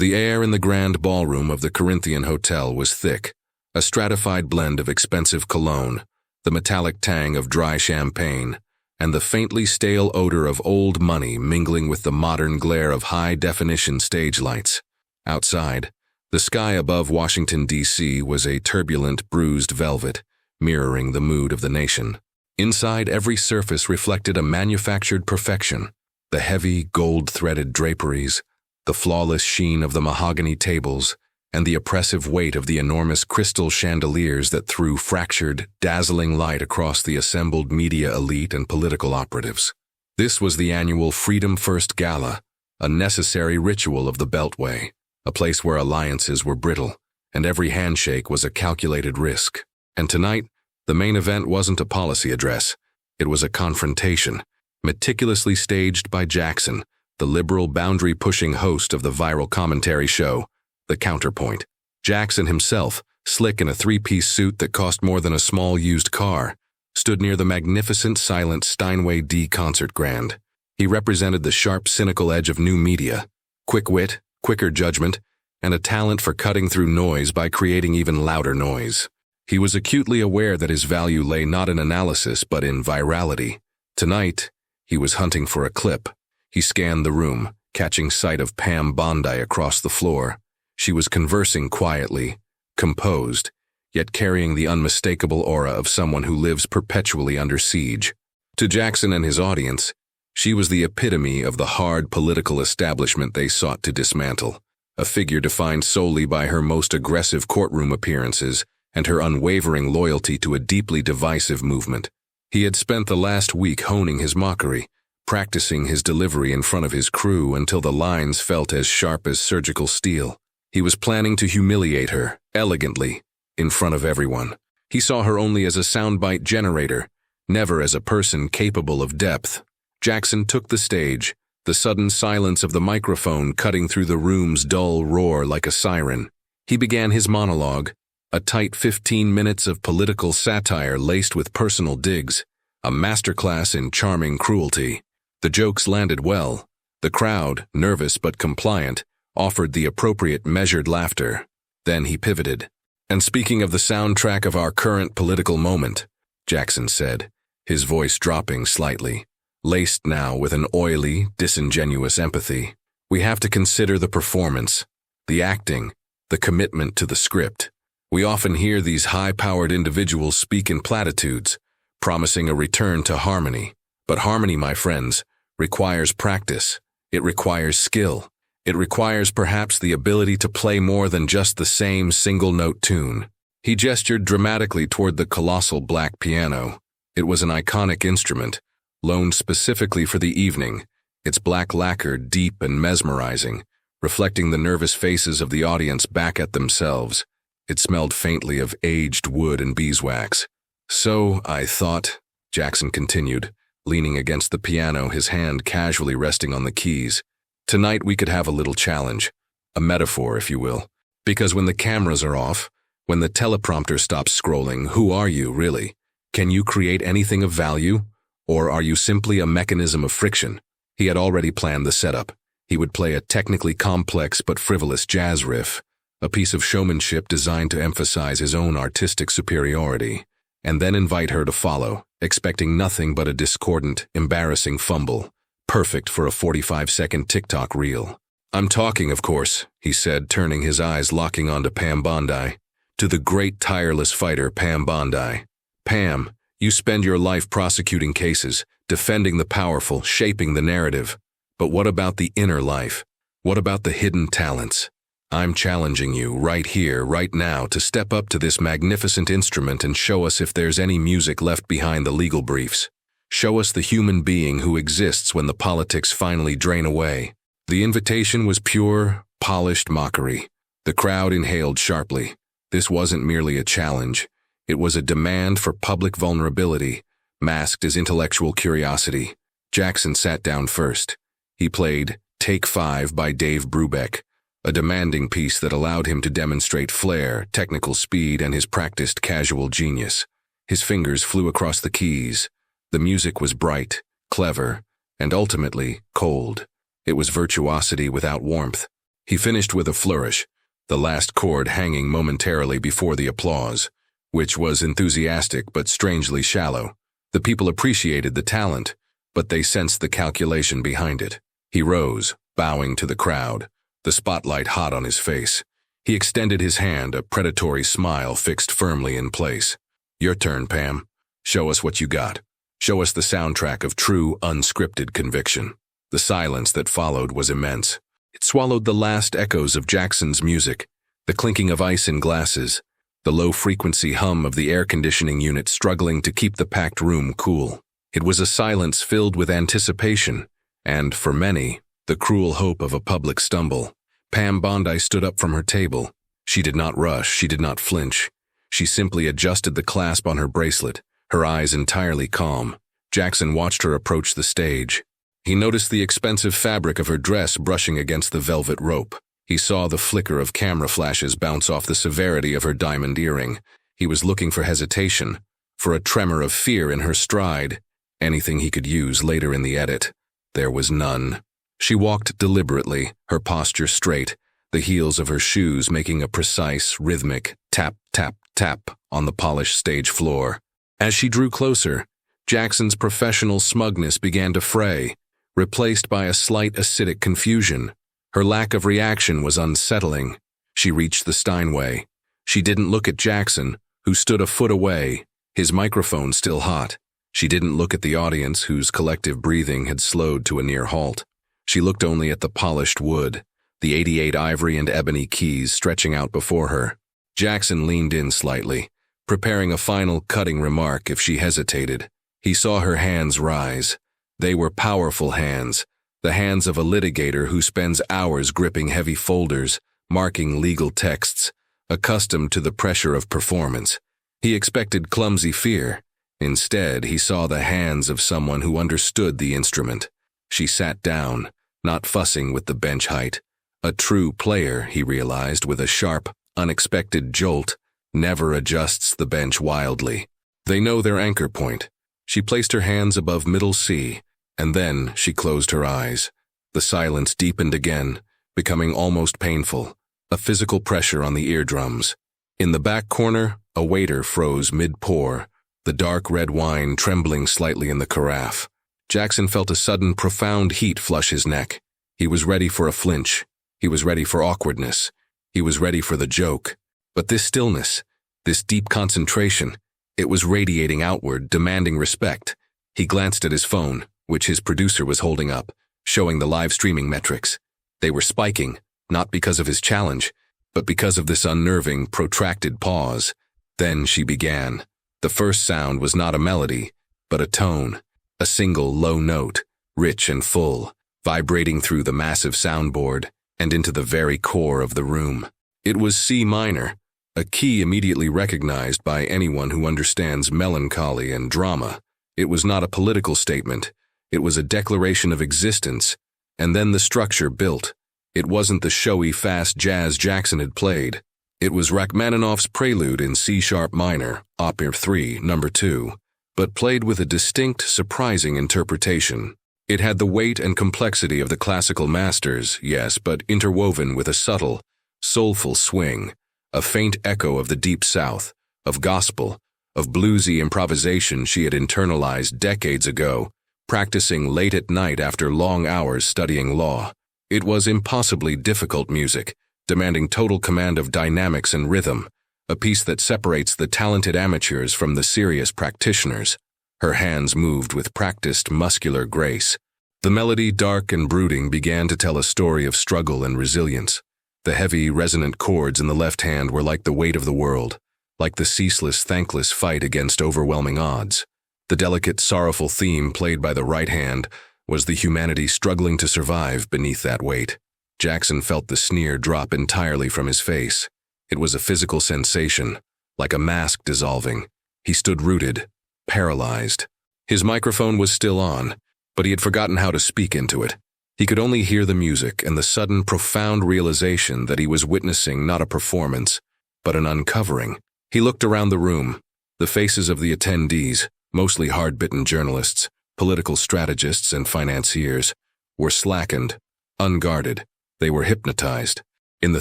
The air in the grand ballroom of the Corinthian Hotel was thick, a stratified blend of expensive cologne, the metallic tang of dry champagne, and the faintly stale odor of old money mingling with the modern glare of high-definition stage lights. Outside, the sky above Washington, D.C. was a turbulent, bruised velvet, mirroring the mood of the nation. Inside, every surface reflected a manufactured perfection. The heavy, gold-threaded draperies, the flawless sheen of the mahogany tables, and the oppressive weight of the enormous crystal chandeliers that threw fractured, dazzling light across the assembled media elite and political operatives. This was the annual Freedom First Gala, a necessary ritual of the Beltway, a place where alliances were brittle, and every handshake was a calculated risk. And tonight, the main event wasn't a policy address. It was a confrontation, meticulously staged by Jackson, the liberal boundary-pushing host of the viral commentary show, The Counterpoint. Jackson himself, slick in a three-piece suit that cost more than a small used car, stood near the magnificent silent Steinway D concert grand. He represented the sharp, cynical edge of new media, quick wit, quicker judgment, and a talent for cutting through noise by creating even louder noise. He was acutely aware that his value lay not in analysis but in virality. Tonight, he was hunting for a clip. He scanned the room, catching sight of Pam Bondi across the floor. She was conversing quietly, composed, yet carrying the unmistakable aura of someone who lives perpetually under siege. To Jackson and his audience, she was the epitome of the hard political establishment they sought to dismantle, a figure defined solely by her most aggressive courtroom appearances and her unwavering loyalty to a deeply divisive movement. He had spent the last week honing his mockery, practicing his delivery in front of his crew until the lines felt as sharp as surgical steel. He was planning to humiliate her, elegantly, in front of everyone. He saw her only as a soundbite generator, never as a person capable of depth. Jackson took the stage, the sudden silence of the microphone cutting through the room's dull roar like a siren. He began his monologue, a tight 15 minutes of political satire laced with personal digs, a masterclass in charming cruelty. The jokes landed well. The crowd, nervous but compliant, offered the appropriate measured laughter. Then he pivoted. "And speaking of the soundtrack of our current political moment," Jackson said, his voice dropping slightly, laced now with an oily, disingenuous empathy, "we have to consider the performance, the acting, the commitment to the script. We often hear these high-powered individuals speak in platitudes, promising a return to harmony. But harmony, my friends, requires practice. It requires skill. It requires perhaps the ability to play more than just the same single-note tune." He gestured dramatically toward the colossal black piano. It was an iconic instrument, loaned specifically for the evening, its black lacquer deep and mesmerizing, reflecting the nervous faces of the audience back at themselves. It smelled faintly of aged wood and beeswax. "So, I thought," Jackson continued, leaning against the piano, his hand casually resting on the keys, "tonight we could have a little challenge, a metaphor, if you will. Because when the cameras are off, when the teleprompter stops scrolling, who are you, really? Can you create anything of value? Or are you simply a mechanism of friction?" He had already planned the setup. He would play a technically complex but frivolous jazz riff, a piece of showmanship designed to emphasize his own artistic superiority, and then invite her to follow, expecting nothing but a discordant, embarrassing fumble, perfect for a 45-second TikTok reel. "I'm talking, of course," he said, turning his eyes locking onto Pam Bondi, "to the great tireless fighter Pam Bondi. Pam, you spend your life prosecuting cases, defending the powerful, shaping the narrative. But what about the inner life? What about the hidden talents? I'm challenging you right here, right now, to step up to this magnificent instrument and show us if there's any music left behind the legal briefs. Show us the human being who exists when the politics finally drain away." The invitation was pure, polished mockery. The crowd inhaled sharply. This wasn't merely a challenge. It was a demand for public vulnerability, masked as intellectual curiosity. Jackson sat down first. He played Take 5 by Dave Brubeck, a demanding piece that allowed him to demonstrate flair, technical speed, and his practiced casual genius. His fingers flew across the keys. The music was bright, clever, and ultimately cold. It was virtuosity without warmth. He finished with a flourish, the last chord hanging momentarily before the applause, which was enthusiastic but strangely shallow. The people appreciated the talent, but they sensed the calculation behind it. He rose, bowing to the crowd, the spotlight hot on his face. He extended his hand, a predatory smile fixed firmly in place. "Your turn, Pam. Show us what you got. Show us the soundtrack of true, unscripted conviction." The silence that followed was immense. It swallowed the last echoes of Jackson's music, the clinking of ice in glasses, the low-frequency hum of the air conditioning unit struggling to keep the packed room cool. It was a silence filled with anticipation, and, for many, the cruel hope of a public stumble. Pam Bondi stood up from her table. She did not rush, she did not flinch. She simply adjusted the clasp on her bracelet, her eyes entirely calm. Jackson watched her approach the stage. He noticed the expensive fabric of her dress brushing against the velvet rope. He saw the flicker of camera flashes bounce off the severity of her diamond earring. He was looking for hesitation, for a tremor of fear in her stride, anything he could use later in the edit. There was none. She walked deliberately, her posture straight, the heels of her shoes making a precise, rhythmic tap, tap, tap on the polished stage floor. As she drew closer, Jackson's professional smugness began to fray, replaced by a slight acidic confusion. Her lack of reaction was unsettling. She reached the Steinway. She didn't look at Jackson, who stood a foot away, his microphone still hot. She didn't look at the audience, whose collective breathing had slowed to a near halt. She looked only at the polished wood, the 88 ivory and ebony keys stretching out before her. Jackson leaned in slightly, preparing a final cutting remark if she hesitated. He saw her hands rise. They were powerful hands, the hands of a litigator who spends hours gripping heavy folders, marking legal texts, accustomed to the pressure of performance. He expected clumsy fear. Instead, he saw the hands of someone who understood the instrument. She sat down, not fussing with the bench height. A true player, he realized with a sharp, unexpected jolt, never adjusts the bench wildly. They know their anchor point. She placed her hands above middle C, and then she closed her eyes. The silence deepened again, becoming almost painful, a physical pressure on the eardrums. In the back corner, a waiter froze mid-pour, the dark red wine trembling slightly in the carafe. Jackson felt a sudden, profound heat flush his neck. He was ready for a flinch. He was ready for awkwardness. He was ready for the joke. But this stillness, this deep concentration, it was radiating outward, demanding respect. He glanced at his phone, which his producer was holding up, showing the live streaming metrics. They were spiking, not because of his challenge, but because of this unnerving, protracted pause. Then she began. The first sound was not a melody, but a tone, a single low note, rich and full, vibrating through the massive soundboard and into the very core of the room. It was C minor, a key immediately recognized by anyone who understands melancholy and drama. It was not a political statement. It was a declaration of existence, and then the structure built. It wasn't the showy, fast jazz Jackson had played. It was Rachmaninoff's prelude in C-sharp minor, Op. 3, No. 2, but played with a distinct, surprising interpretation. It had the weight and complexity of the classical masters, yes, but interwoven with a subtle, soulful swing, a faint echo of the Deep South, of gospel, of bluesy improvisation she had internalized decades ago, practicing late at night after long hours studying law. It was impossibly difficult music, demanding total command of dynamics and rhythm, a piece that separates the talented amateurs from the serious practitioners. Her hands moved with practiced muscular grace. The melody, dark and brooding, began to tell a story of struggle and resilience. The heavy, resonant chords in the left hand were like the weight of the world, like the ceaseless, thankless fight against overwhelming odds. The delicate, sorrowful theme played by the right hand was the humanity struggling to survive beneath that weight. Jackson felt the sneer drop entirely from his face. It was a physical sensation, like a mask dissolving. He stood rooted, paralyzed. His microphone was still on, but he had forgotten how to speak into it. He could only hear the music and the sudden, profound realization that he was witnessing not a performance, but an uncovering. He looked around the room. The faces of the attendees, mostly hard-bitten journalists, political strategists and financiers, were slackened, unguarded. They were hypnotized. In the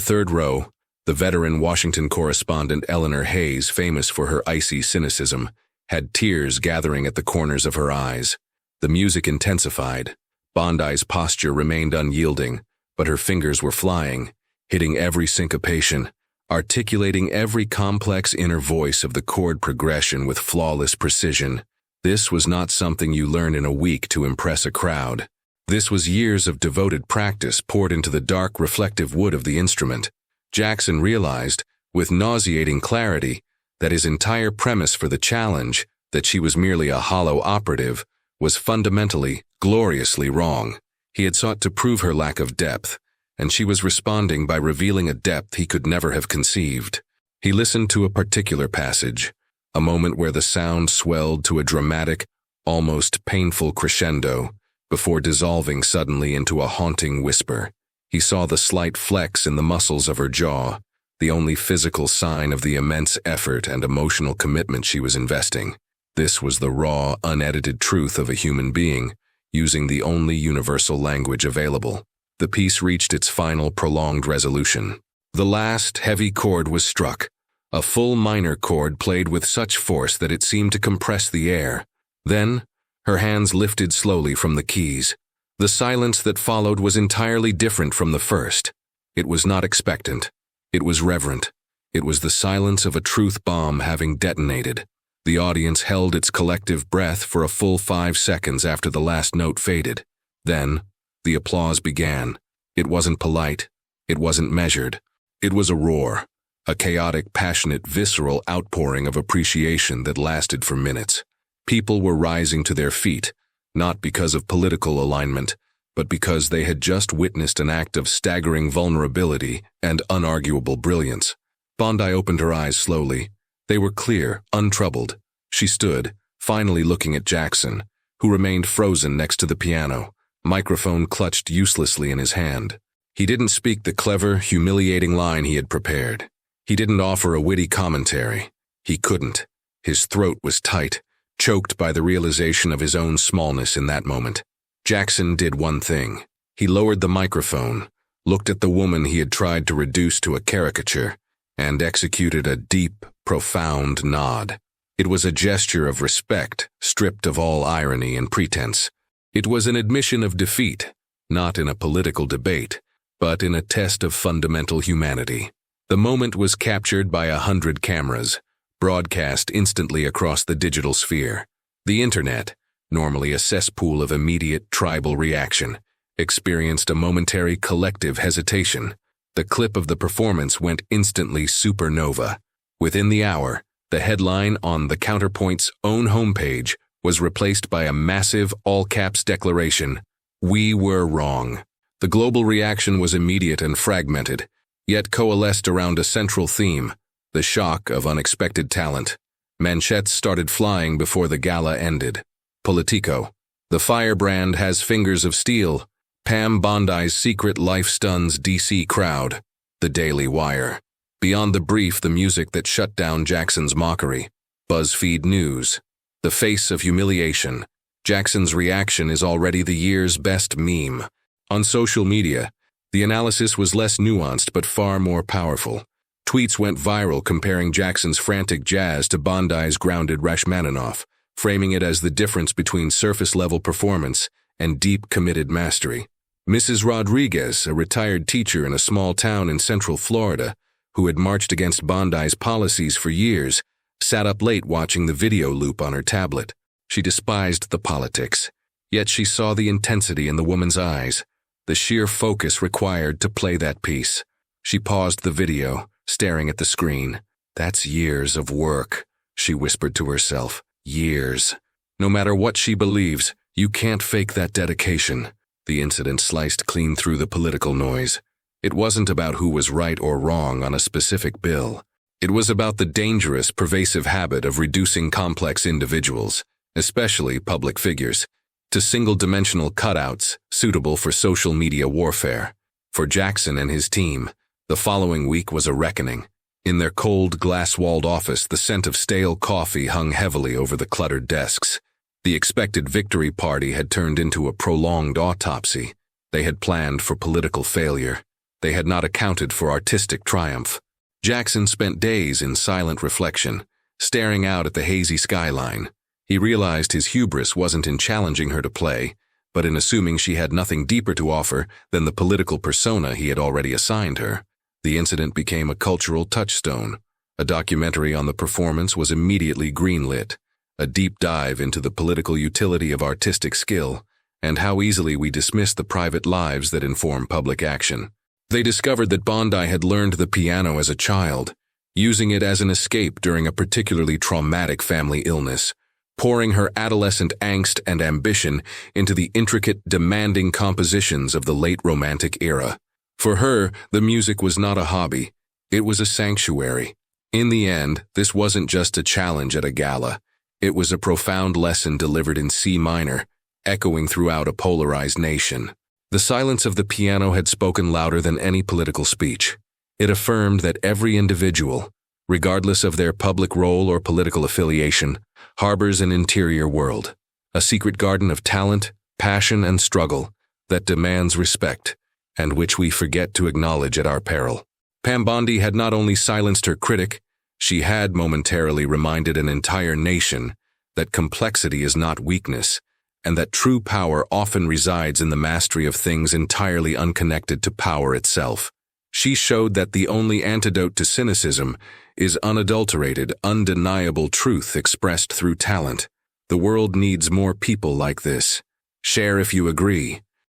third row, the veteran Washington correspondent Eleanor Hayes, famous for her icy cynicism, had tears gathering at the corners of her eyes. The music intensified. Bondi's posture remained unyielding, but her fingers were flying, hitting every syncopation, articulating every complex inner voice of the chord progression with flawless precision. This was not something you learn in a week to impress a crowd. This was years of devoted practice poured into the dark, reflective wood of the instrument. Jackson realized, with nauseating clarity, that his entire premise for the challenge, that she was merely a hollow operative, was fundamentally, gloriously wrong. He had sought to prove her lack of depth, and she was responding by revealing a depth he could never have conceived. He listened to a particular passage, a moment where the sound swelled to a dramatic, almost painful crescendo, before dissolving suddenly into a haunting whisper. He saw the slight flex in the muscles of her jaw, the only physical sign of the immense effort and emotional commitment she was investing. This was the raw, unedited truth of a human being, using the only universal language available. The piece reached its final prolonged resolution. The last heavy chord was struck, a full minor chord played with such force that it seemed to compress the air. Then, her hands lifted slowly from the keys. The silence that followed was entirely different from the first. It was not expectant. It was reverent. It was the silence of a truth bomb having detonated. The audience held its collective breath for a full 5 seconds after the last note faded. Then, the applause began. It wasn't polite. It wasn't measured. It was a roar, a chaotic, passionate, visceral outpouring of appreciation that lasted for minutes. People were rising to their feet, not because of political alignment, but because they had just witnessed an act of staggering vulnerability and unarguable brilliance. Bondi opened her eyes slowly. They were clear, untroubled. She stood, finally looking at Jackson, who remained frozen next to the piano, microphone clutched uselessly in his hand. He didn't speak the clever, humiliating line he had prepared. He didn't offer a witty commentary. He couldn't. His throat was tight, choked by the realization of his own smallness in that moment. Jackson did one thing. He lowered the microphone, looked at the woman he had tried to reduce to a caricature, and executed a deep, profound nod. It was a gesture of respect, stripped of all irony and pretense. It was an admission of defeat, not in a political debate, but in a test of fundamental humanity. The moment was captured by 100 cameras, broadcast instantly across the digital sphere. The internet, normally a cesspool of immediate tribal reaction, experienced a momentary collective hesitation. The clip of the performance went instantly supernova. Within the hour, the headline on the Counterpoint's own homepage was replaced by a massive all-caps declaration: "We were wrong." The global reaction was immediate and fragmented, yet coalesced around a central theme: the shock of unexpected talent. Manchettes started flying before the gala ended. Politico: "The firebrand has fingers of steel. Pam Bondi's secret life stuns DC crowd." The Daily Wire: "Beyond the brief, the music that shut down Jackson's mockery." BuzzFeed News: "The face of humiliation. Jackson's reaction is already the year's best meme." On social media, the analysis was less nuanced but far more powerful. Tweets went viral comparing Jackson's frantic jazz to Bondi's grounded Rachmaninoff, framing it as the difference between surface-level performance and deep, committed mastery. Mrs. Rodriguez, a retired teacher in a small town in central Florida, who had marched against Bondi's policies for years, sat up late watching the video loop on her tablet. She despised the politics, yet she saw the intensity in the woman's eyes, the sheer focus required to play that piece. She paused the video, staring at the screen. "That's years of work," she whispered to herself. "Years. No matter what she believes, you can't fake that dedication." The incident sliced clean through the political noise. It wasn't about who was right or wrong on a specific bill. It was about the dangerous, pervasive habit of reducing complex individuals, especially public figures, to single-dimensional cutouts suitable for social media warfare. For Jackson and his team, the following week was a reckoning. In their cold, glass-walled office, the scent of stale coffee hung heavily over the cluttered desks. The expected victory party had turned into a prolonged autopsy. They had planned for political failure. They had not accounted for artistic triumph. Jackson spent days in silent reflection, staring out at the hazy skyline. He realized his hubris wasn't in challenging her to play, but in assuming she had nothing deeper to offer than the political persona he had already assigned her. The incident became a cultural touchstone. A documentary on the performance was immediately greenlit, a deep dive into the political utility of artistic skill and how easily we dismiss the private lives that inform public action. They discovered that Bondi had learned the piano as a child, using it as an escape during a particularly traumatic family illness, pouring her adolescent angst and ambition into the intricate, demanding compositions of the late Romantic era. For her, the music was not a hobby, it was a sanctuary. In the end, this wasn't just a challenge at a gala. It was a profound lesson delivered in C minor, echoing throughout a polarized nation. The silence of the piano had spoken louder than any political speech. It affirmed that every individual, regardless of their public role or political affiliation, harbors an interior world, a secret garden of talent, passion, and struggle that demands respect, and which we forget to acknowledge at our peril. Pam Bondi had not only silenced her critic, she had momentarily reminded an entire nation that complexity is not weakness, and that true power often resides in the mastery of things entirely unconnected to power itself. She showed that the only antidote to cynicism is unadulterated, undeniable truth expressed through talent. The world needs more people like this. Share if you agree.